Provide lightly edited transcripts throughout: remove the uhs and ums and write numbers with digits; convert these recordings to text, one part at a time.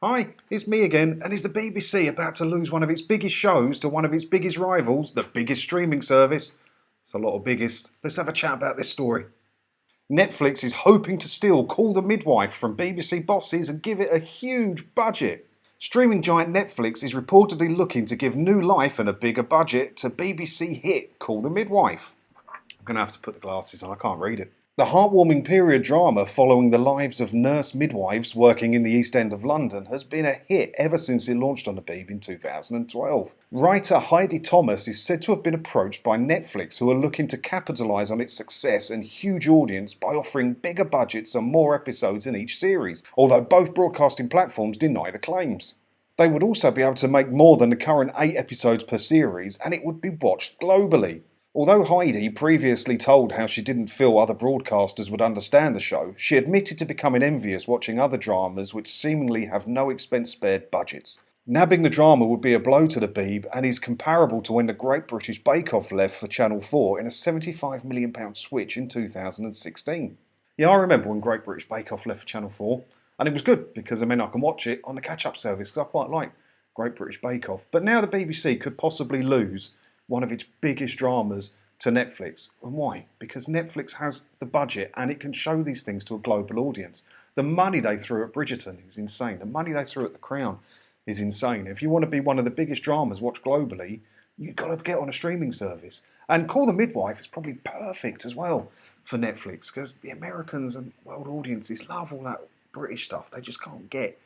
Hi, it's me again, and is the BBC about to lose one of its biggest shows to one of its biggest rivals, the biggest streaming service? It's a lot of biggest. Let's have a chat about this story. Netflix is hoping to steal Call the Midwife from BBC bosses and give it a huge budget. Streaming giant Netflix is reportedly looking to give new life and a bigger budget to BBC hit Call the Midwife. I'm going to have to put the glasses on, I can't read it. The heartwarming period drama following the lives of nurse midwives working in the East End of London has been a hit ever since it launched on the Beeb in 2012. Writer Heidi Thomas is said to have been approached by Netflix, who are looking to capitalise on its success and huge audience by offering bigger budgets and more episodes in each series, although both broadcasting platforms deny the claims. They would also be able to make more than the current 8 episodes per series, and it would be watched globally. Although Heidi previously told how she didn't feel other broadcasters would understand the show, she admitted to becoming envious watching other dramas which seemingly have no expense spared budgets. Nabbing the drama would be a blow to the Beeb and is comparable to when the Great British Bake Off left for Channel 4 in a £75 million switch in 2016. Yeah, I remember when Great British Bake Off left for Channel 4, and it was good because it meant I can watch it on the catch-up service because I quite like Great British Bake Off. But now the BBC could possibly lose one of its biggest dramas to Netflix. And why? Because Netflix has the budget and it can show these things to a global audience. The money they threw at Bridgerton is insane. The money they threw at The Crown is insane. If you want to be one of the biggest dramas watched globally, you've got to get on a streaming service. And Call the Midwife is probably perfect as well for Netflix because the Americans and world audiences love all that British stuff. They just can't get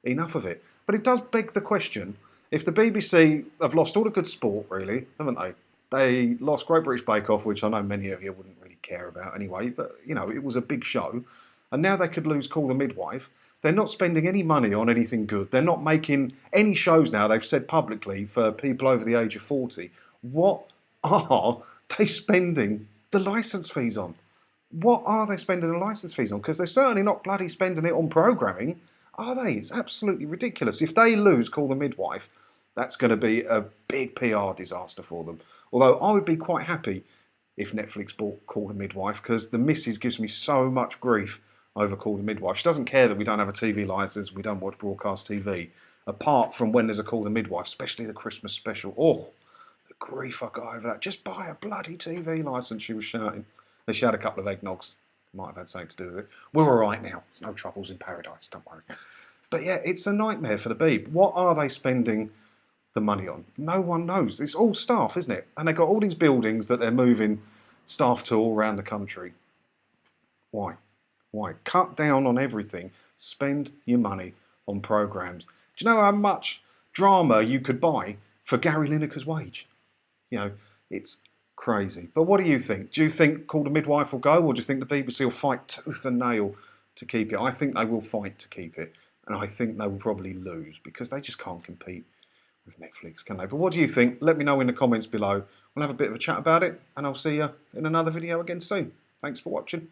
enough of it. But it does beg the question, if the BBC have lost all the good sport, really, haven't they? They lost Great British Bake Off, which I know many of you wouldn't really care about anyway, but, you know, it was a big show. And now they could lose Call the Midwife. They're not spending any money on anything good. They're not making any shows now, they've said publicly, for people over the age of 40. What are they spending the licence fees on? What are they spending the licence fees on? Because they're certainly not bloody spending it on programming, are they? It's absolutely ridiculous. If they lose Call the Midwife, that's going to be a big PR disaster for them. Although I would be quite happy if Netflix bought Call the Midwife because the missus gives me so much grief over Call the Midwife. She doesn't care that we don't have a TV licence, we don't watch broadcast TV, apart from when there's a Call the Midwife, especially the Christmas special. Oh, the grief I got over that. Just buy a bloody TV licence, she was shouting. She had a couple of eggnogs. Might have had something to do with it. We're all right now. There's no troubles in paradise, don't worry. But yeah, it's a nightmare for the Beeb. What are they spending the money on? No one knows. It's all staff, isn't it? And they've got all these buildings that they're moving staff to all around the country. Why? Why? Cut down on everything. Spend your money on programmes. Do you know how much drama you could buy for Gary Lineker's wage? You know, it's crazy. But what do you think? Do you think Call the Midwife will go, or do you think the BBC will fight tooth and nail to keep it? I think they will fight to keep it, and I think they will probably lose because they just can't compete with Netflix, can they? But what do you think? Let me know in the comments below. We'll have a bit of a chat about it, and I'll see you in another video again soon. Thanks for watching.